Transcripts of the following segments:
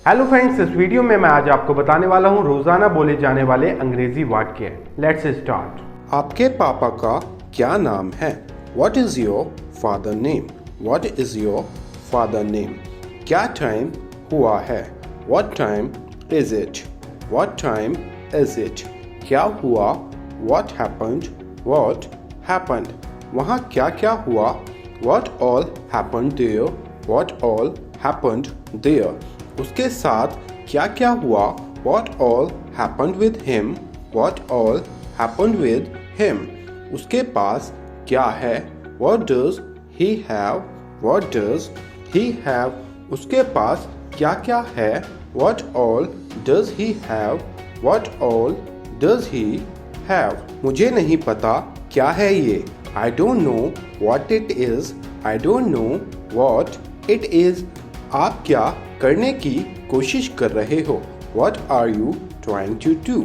Hello friends, इस video में मैं आज आपको बताने वाला हूँ रोजाना बोले जाने वाले अंग्रेजी वाक्य। Let's start. आपके पापा का क्या नाम है? What is your father name? What is your father name? क्या टाइम हुआ है? What time is it? What time is it? क्या हुआ? What happened? What happened? वहाँ क्या क्या हुआ? What all happened there? What all happened there? उसके साथ क्या क्या हुआ? What all happened with him? What all happened with him? उसके पास क्या है? What does he have? What does he have? उसके पास क्या क्या है? What all does he have? What all does he have? मुझे नहीं पता क्या है ये. I don't know what it is. I don't know what it is. आप क्या करने की कोशिश कर रहे हो? What are you trying to do?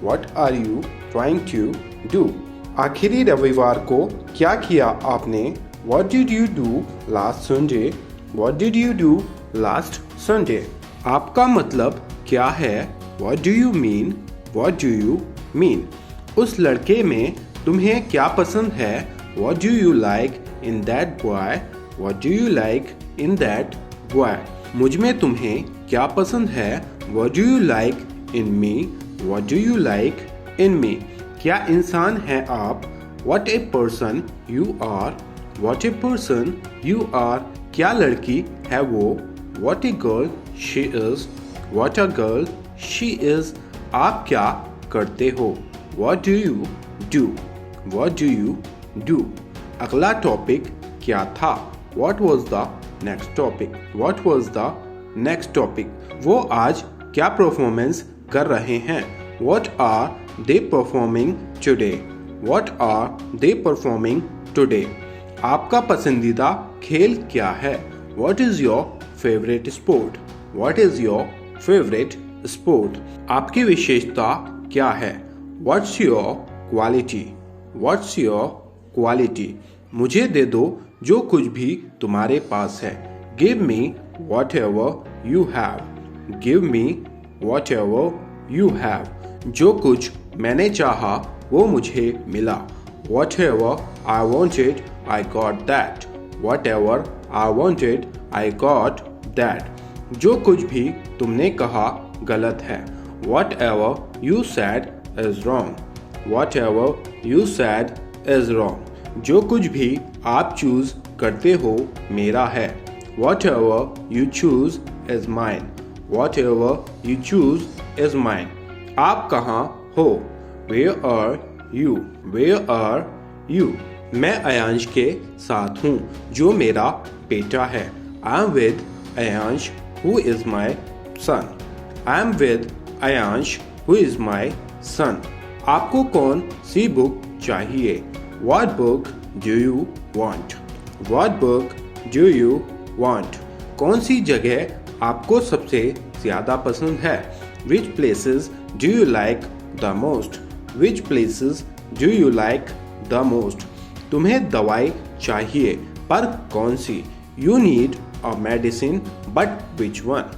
What are you trying to do? आखिरी रविवार को क्या किया आपने? What did you do last Sunday? What did you do last Sunday? आपका मतलब क्या है? What do you mean? What do you mean? उस लड़के में तुम्हें क्या पसंद है? What do you like in that boy? What do you like in that boy? मुझ में तुम्हें क्या पसंद है? What do you like in me? What do you like in me? क्या इंसान है आप? What a person you are. What a person you are. क्या लड़की है वो? What a girl she is. What a girl she is. आप क्या करते हो? What do you do? What do you do? अगला टॉपिक क्या था? What was the next topic? What was the next topic? वो आज क्या परफॉर्मेंस कर रहे हैं? What are they performing today? What are they performing today? आपका पसंदीदा खेल क्या है? What is your favorite sport? What is your favorite sport? आपकी विशेषता क्या है? What's your quality? What's your quality? मुझे दे दो जो कुछ भी तुम्हारे पास है. Give me whatever you have. Give me whatever you have. जो कुछ मैंने चाहा वो मुझे मिला. Whatever I wanted, I got that. Whatever I wanted, I got that. जो कुछ भी तुमने कहा गलत है. Whatever you said is wrong. Whatever you said is wrong. जो कुछ भी आप चूज करते हो मेरा है. Whatever you choose is mine. Whatever you choose is mine. आप कहाँ हो? Where are you? Where are you? मैं अयांश के साथ हूँ जो मेरा बेटा है. I am with Ayansh who is my son. I am with Ayansh who is my son. आपको कौन सी बुक चाहिए? What book do you want? What book do you want? कौन सी जगह आपको सबसे ज़्यादा पसंद है? Which places do you like the most? Which places do you like the most? तुम्हें दवाई चाहिए पर कौन सी? You need a medicine but which one?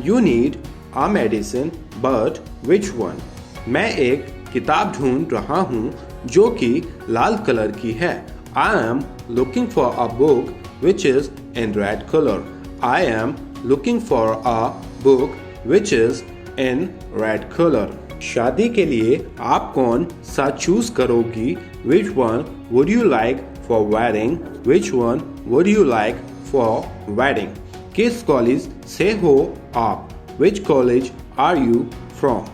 You need a medicine but which one? मैं एक किताब ढूंढ रहा हूँ जो कि लाल कलर की है. I am looking for a book which is in red color. I am looking for a book which is in red color. शादी के लिए आप कौन सा चूज करोगी? Which one would you like for wedding? Which one would you like for wedding? किस college से हो आप? Which college are you from?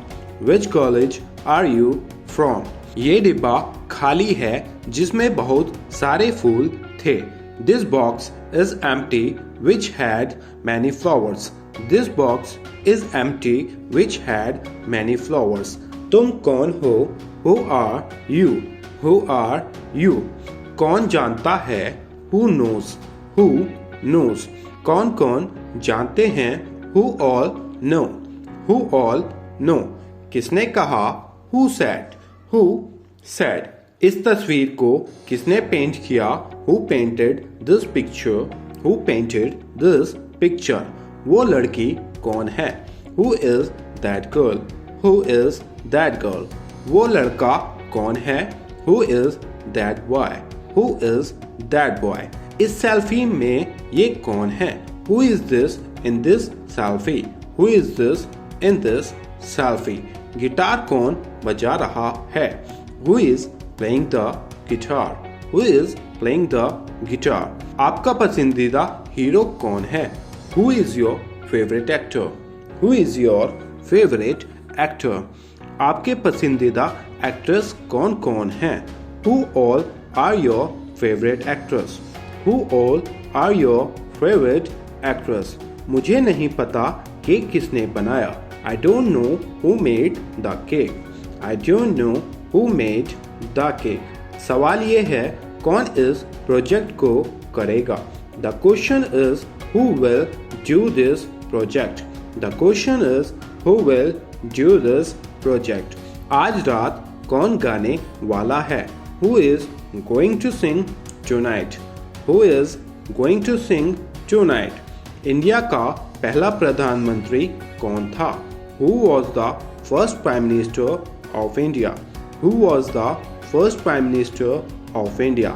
Which college are you from? ये डिब्बा खाली है जिसमें बहुत सारे फूल थे. This box is empty which had many flowers. This box is empty which had many flowers. तुम कौन हो? Who are you? Who are you? कौन जानता है? Who knows? Who knows? कौन कौन जानते हैं? Who all know? Who all know? किसने कहा? Who said? Who said? इस तस्वीर को किसने पेंट किया? Who painted this picture? Who painted this picture? वो लड़की कौन है? Who is that girl? Who is that girl? वो लड़का कौन है? Who is that boy? Who is that boy? इस सेल्फी में ये कौन है? Who is this in this selfie? Who is this in this selfie? Guitar कौन बजा रहा है? Who is playing the guitar? Who is playing the guitar? आपका पसंदीदा हीरो कौन है? Who is your favorite actor? Who is your favorite actor? आपके पसंदीदा एक्ट्रेस कौन कौन हैं? Who all are your favorite actors? Who all are your favorite actors? मुझे नहीं पता केक किसने बनाया. I don't know who made the cake. I don't know who made the cake. सवाल ये है कौन इस प्रोजेक्ट को करेगा. The question is who will do this project. The question is who will do this project. आज रात कौन गाने वाला है? Who is going to sing tonight? Who is going to sing tonight? India का पहला प्रधानमंत्री कौन था? Who was the first prime minister of India? Who was the first prime minister of India?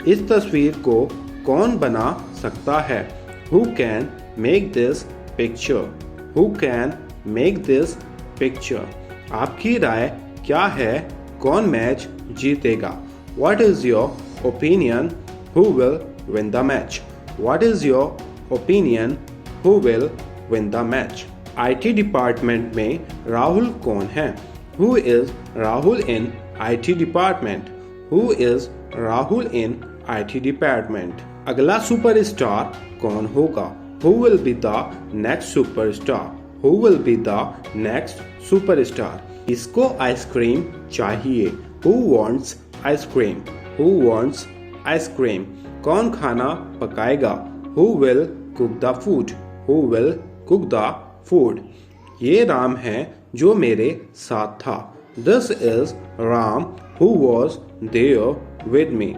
इस तस्वीर को कौन बना सकता है? Who can make this picture? Who can make this picture? आपकी राय क्या है? कौन मैच जीतेगा? What is your opinion? Who will win the match? What is your opinion? Who will win the match? IT department में राहुल कौन है? Who is Rahul in IT department? Who is Rahul in IT department? अगला superstar कौन होगा? Who will be the next superstar? Who will be the next superstar? इसको ice cream चाहिए. Who wants ice cream? Who wants ice cream? कौन खाना पकाएगा? Who will cook the food? Who will cook the food? ये राम है जो मेरे साथ था. This is Ram who was there with me.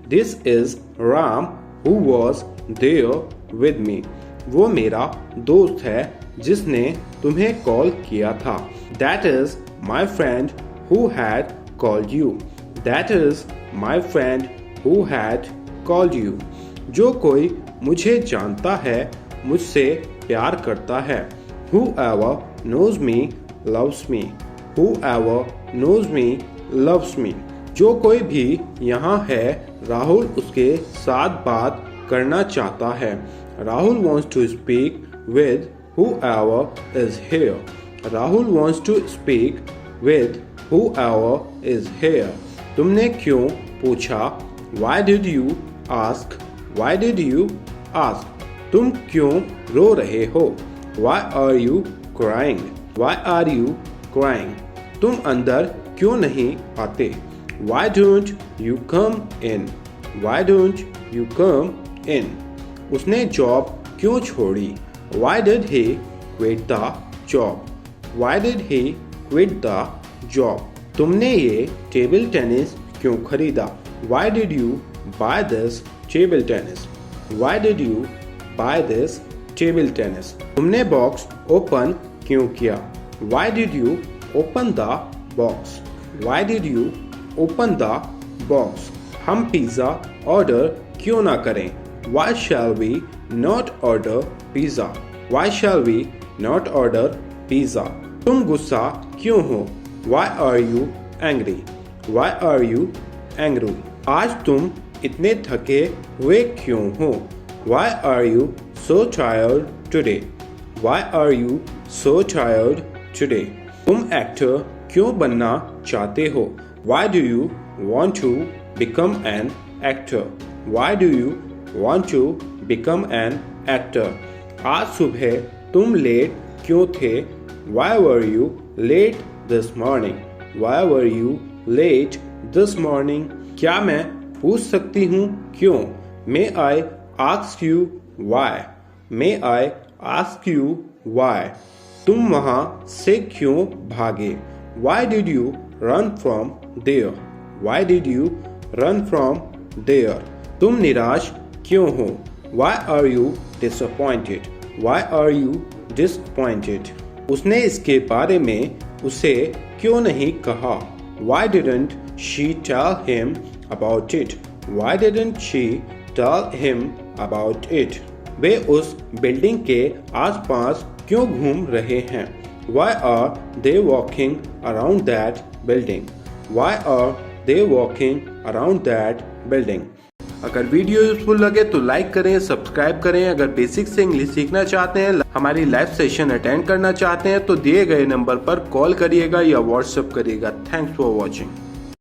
This is Ram who was there with me. वो मेरा दोस्त है जिसने तुम्हें कॉल किया था. That is my friend who had called you. That is my friend who had called you. जो कोई मुझे जानता है मुझसे प्यार करता है. Whoever knows me loves me. Whoever knows me loves me. जो कोई भी यहाँ है राहुल उसके साथ बात करना चाहता है. Rahul wants to speak with whoever is here. Rahul wants to speak with whoever is here. तुमने क्यों पूछा? Why did you ask? Why did you ask? तुम क्यों रो रहे हो? Why are you crying? Why are you crying? तुम अंदर क्यों नहीं आते? Why don't you come in? Why don't you come in? उसने जॉब क्यों छोड़ी? Why did he quit the job? Why did he quit the job? तुमने ये टेबल टेनिस क्यों खरीदा? Why did you buy this table tennis? Why did you buy this table tennis? तुमने box open क्यों किया? Why did you open the box? Why did you open the box? हम pizza order क्यों ना करें? Why shall we not order pizza? Why shall we not order pizza? तुम गुस्सा क्यों हो? Why are you angry? Why are you angry? आज तुम इतने थके हुए क्यों हो? Why are you so tired today? Why are you so tired today? तुम एक्टर क्यों बनना चाहते हो? Why do you want to become an actor? Why do you want to become an actor? आज सुबह तुम लेट क्यों थे? Why were you late this morning? Why were you late this morning? क्या मैं पूछ सकती हूँ क्यों? May I ask you why? May I ask you why? तुम वहाँ से क्यों भागे? Why did you run from there? Why did you run from there? तुम निराश क्यों हो? Why are you disappointed? Why are you disappointed? उसने इसके बारे में उसे क्यों नहीं कहा? Why didn't she tell him about it? Why didn't she tell him about it? वे उस बिल्डिंग के आसपास क्यों घूम रहे हैं? Why are they walking around that building? Why are they walking around that building? अगर वीडियो यूजफुल लगे तो लाइक करें, सब्सक्राइब करें। अगर बेसिक से इंग्लिश सीखना चाहते हैं, हमारी लाइव सेशन अटेंड करना चाहते हैं तो दिए गए नंबर पर कॉल करिएगा या व्हाट्सएप करिएगा। Thanks for watching.